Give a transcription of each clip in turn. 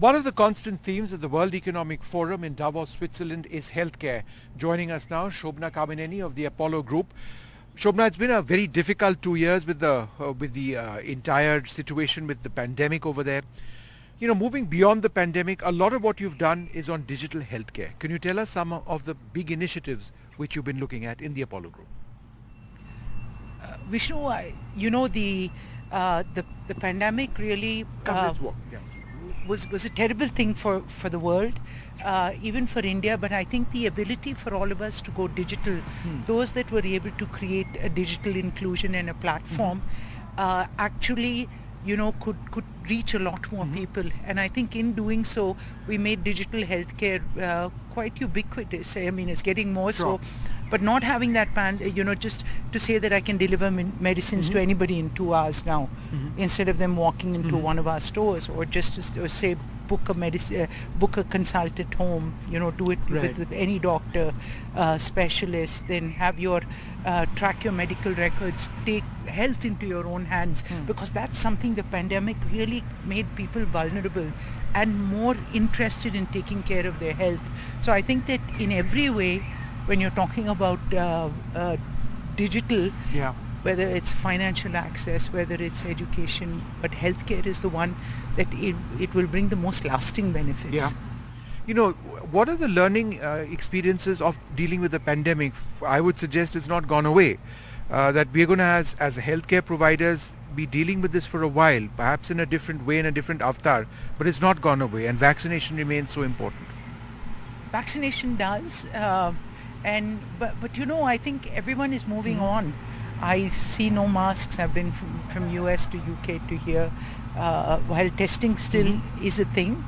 One of the constant themes at the World Economic Forum in Davos, Switzerland is healthcare. Joining us now, Shobana Kamineni of the Apollo Group. Shobana, it's been a very difficult 2 years with the entire situation with the pandemic over there. You know, moving beyond the pandemic, a lot of what you've done is on digital healthcare. Can you tell us some of the big initiatives which you've been looking at in the Apollo Group? Vishnu, the pandemic really was a terrible thing for the world, even for India, but I think the ability for all of us to go digital, those that were able to create a digital inclusion and a platform, actually could reach a lot more people. And I think in doing so, we made digital healthcare quite ubiquitous. I mean, it's getting more so. But not having that just to say that I can deliver medicines to anybody in 2 hours now, instead of them walking into one of our stores, or just to say book a consult at home, do it with any doctor, specialist, then have your track your medical records, take health into your own hands, because that's something the pandemic really made people vulnerable and more interested in taking care of their health. So I think that in every way, when you're talking about digital, whether it's financial access, whether it's education, but healthcare is the one that it will bring the most lasting benefits. Yeah. What are the learning experiences of dealing with the pandemic? I would suggest it's not gone away. That we're going to, as healthcare providers, be dealing with this for a while, perhaps in a different way, in a different avatar, but it's not gone away, and vaccination remains so important. Vaccination does. But I think everyone is moving on. I see no masks. I've been from US to UK to here, while testing still is a thing.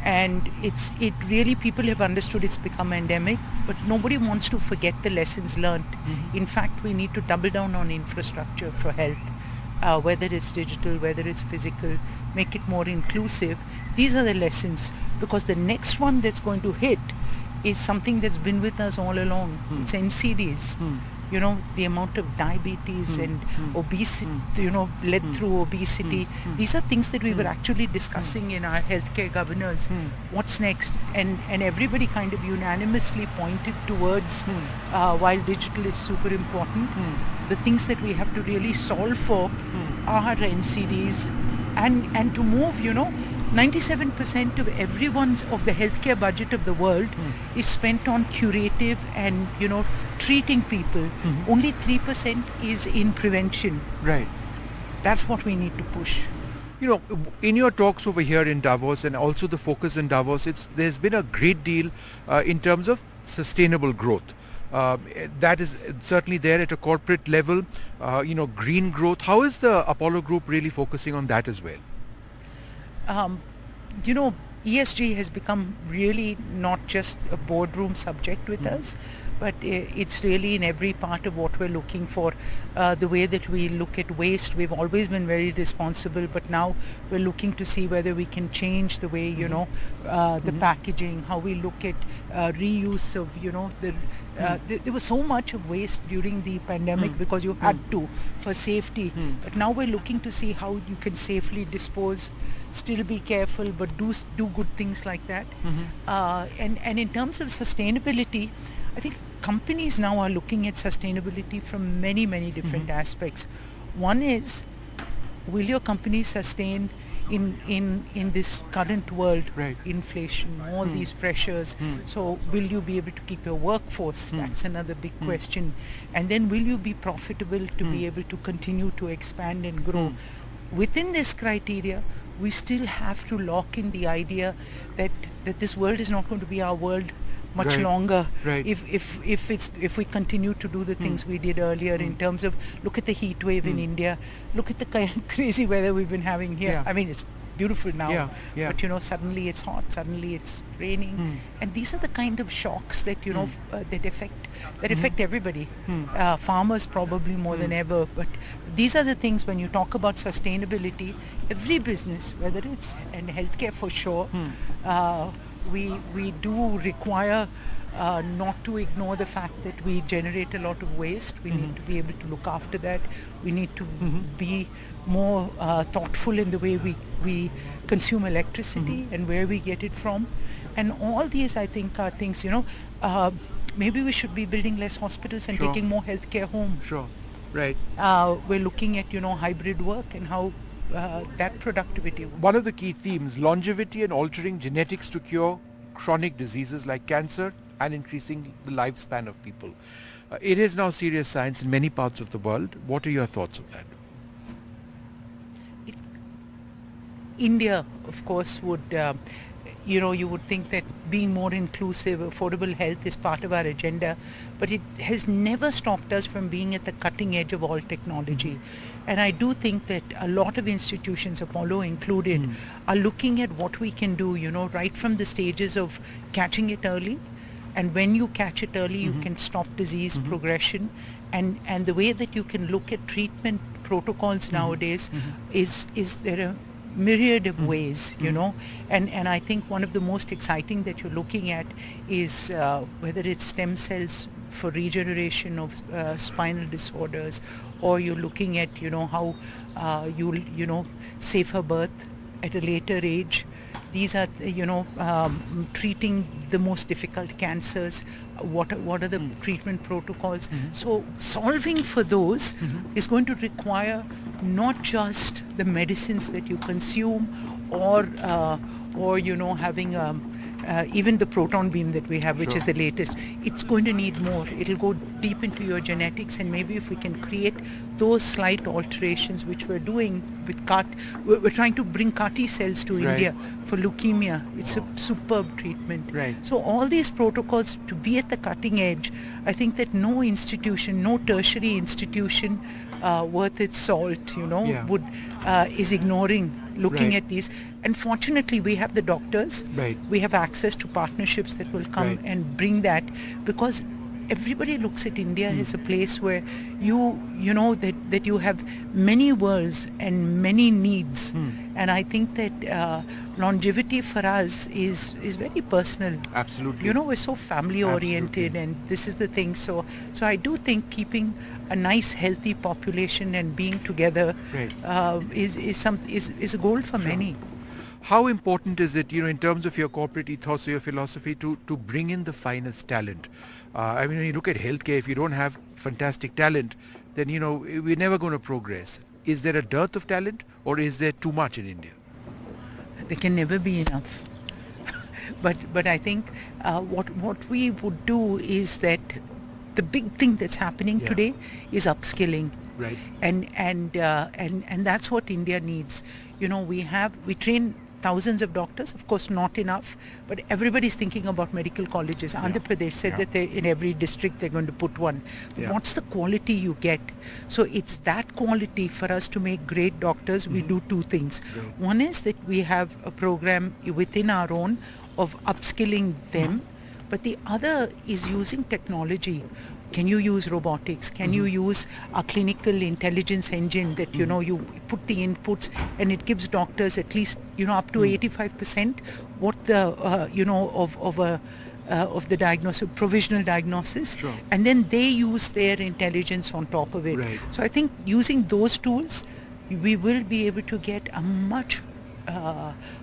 And it really, people have understood it's become endemic, but nobody wants to forget the lessons learned. In fact, we need to double down on infrastructure for health, whether it's digital, whether it's physical, make it more inclusive. These are the lessons, because the next one that's going to hit is something that's been with us all along. It's NCDs. The amount of diabetes and obesity, led through obesity. These are things that we were actually discussing in our healthcare governors. What's next? And everybody kind of unanimously pointed towards, while digital is super important, the things that we have to really solve for are NCDs, and to move, 97% of the healthcare budget of the world is spent on curative and, treating people. Only 3% is in prevention. Right. That's what we need to push. In your talks over here in Davos, and also the focus in Davos, there's been a great deal in terms of sustainable growth. That is certainly there at a corporate level, green growth. How is the Apollo Group really focusing on that as well? ESG has become really not just a boardroom subject with us, but it's really in every part of what we're looking for. The way that we look at waste, we've always been very responsible, but now we're looking to see whether we can change the way, the packaging, how we look at reuse of, there was so much of waste during the pandemic because you had to, for safety. But now we're looking to see how you can safely dispose, still be careful, but do good things like that. And in terms of sustainability, I think companies now are looking at sustainability from many, many different aspects. One is, will your company sustain in this current world, inflation, all these pressures? So will you be able to keep your workforce? That's another big question. And then will you be profitable to be able to continue to expand and grow? Within this criteria, we still have to lock in the idea that this world is not going to be our world much longer. If we continue to do the things we did earlier, in terms of, look at the heat wave in India, look at the kind of crazy weather we've been having here. I mean, it's beautiful now, but suddenly it's hot, suddenly it's raining, and these are the kind of shocks that that affect everybody. Farmers probably more than ever, but these are the things, when you talk about sustainability, every business, whether it's in healthcare for sure, we do require not to ignore the fact that we generate a lot of waste. We need to be able to look after that. We need to be more thoughtful in the way we consume electricity and where we get it from. And all these, I think, are things, maybe we should be building less hospitals and taking more healthcare home. Sure. Right. We're looking at, hybrid work and how that productivity. One of the key themes, longevity and altering genetics to cure chronic diseases like cancer and increasing the lifespan of people. It is now serious science in many parts of the world. What are your thoughts on that? India, of course, would, you would think that being more inclusive, affordable health is part of our agenda, but it has never stopped us from being at the cutting edge of all technology. And I do think that a lot of institutions, Apollo included, are looking at what we can do, right from the stages of catching it early. And when you catch it early, you can stop disease progression. And the way that you can look at treatment protocols nowadays is there a myriad of ways, and I think one of the most exciting that you're looking at is whether it's stem cells for regeneration of spinal disorders, or you're looking at, how you'll, safer birth at a later age. These are, treating the most difficult cancers. What are the treatment protocols? So solving for those is going to require not just the medicines that you consume, or having even the proton beam that we have, which is the latest. It's going to need more. It'll go deep into your genetics, and maybe if we can create those slight alterations, which we're doing with we're trying to bring CAR T cells to India for leukemia. It's a superb treatment. So all these protocols, to be at the cutting edge, I think that no institution, no tertiary institution worth its salt, is ignoring looking at these. And fortunately, we have the doctors. We have access to partnerships that will come and bring that, because everybody looks at India as a place where that you have many worlds and many needs. And I think that longevity for us is very personal. Absolutely. We're so family oriented, and this is the thing. So I do think keeping a nice healthy population and being together is a goal for many. How important is it, in terms of your corporate ethos or your philosophy, to bring in the finest talent? When you look at healthcare, if you don't have fantastic talent, then, we're never going to progress. Is there a dearth of talent, or is there too much in India? There can never be enough. But I think what we would do is that the big thing that's happening today is upskilling. And that's what India needs. We train thousands of doctors, of course not enough, but everybody's thinking about medical colleges. Andhra Pradesh said that in every district they're going to put one. But what's the quality you get? So it's that quality. For us to make great doctors, we do two things. One is that we have a program within our own of upskilling them, but the other is using technology. Can you use robotics? Can you use a clinical intelligence engine that, you put the inputs and it gives doctors at least, up to 85% what the, of the diagnosis, provisional diagnosis. And then they use their intelligence on top of it. So I think using those tools, we will be able to get a much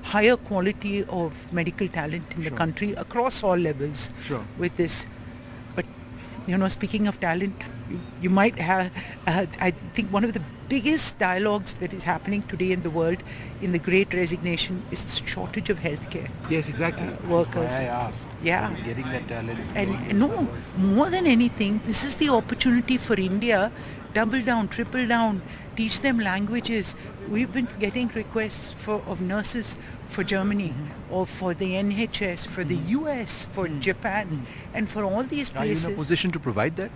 higher quality of medical talent in the country across all levels with this. Speaking of talent, you might have, I think one of the biggest dialogues that is happening today in the world in the great resignation is the shortage of healthcare. Yes, exactly. Workers. That's why I asked. Yeah. Getting that talent. And no, more than anything, this is the opportunity for India. Double down, triple down, teach them languages. We've been getting requests of nurses for Germany, or for the NHS, for the US, for Japan, and for all these places. Are you in a position to provide that?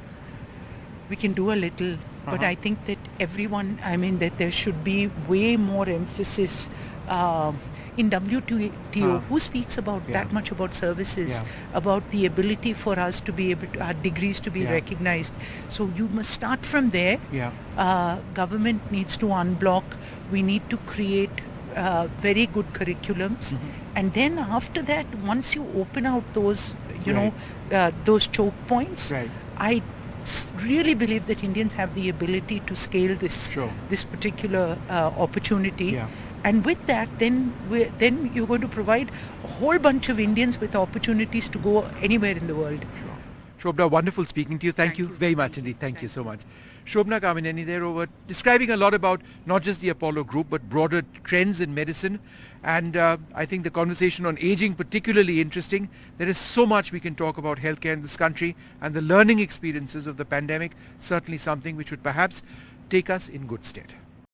We can do a little, but I think that that there should be way more emphasis in WTO. Who speaks about that much about services, about the ability for us to be able to, our degrees to be recognized. So you must start from there. Government needs to unblock. We need to create very good curriculums, and then after that, once you open out those those choke points. Right. I really believe that Indians have the ability to scale this Sure. this particular opportunity. Yeah. And with that, then you're going to provide a whole bunch of Indians with opportunities to go anywhere in the world. Sure. Shobana, wonderful speaking to you. Thank you very much indeed. Thank you so much. Shobana Kamineni there over describing a lot about not just the Apollo Group but broader trends in medicine. And I think the conversation on aging particularly interesting. There is so much we can talk about healthcare in this country, and the learning experiences of the pandemic certainly something which would perhaps take us in good stead.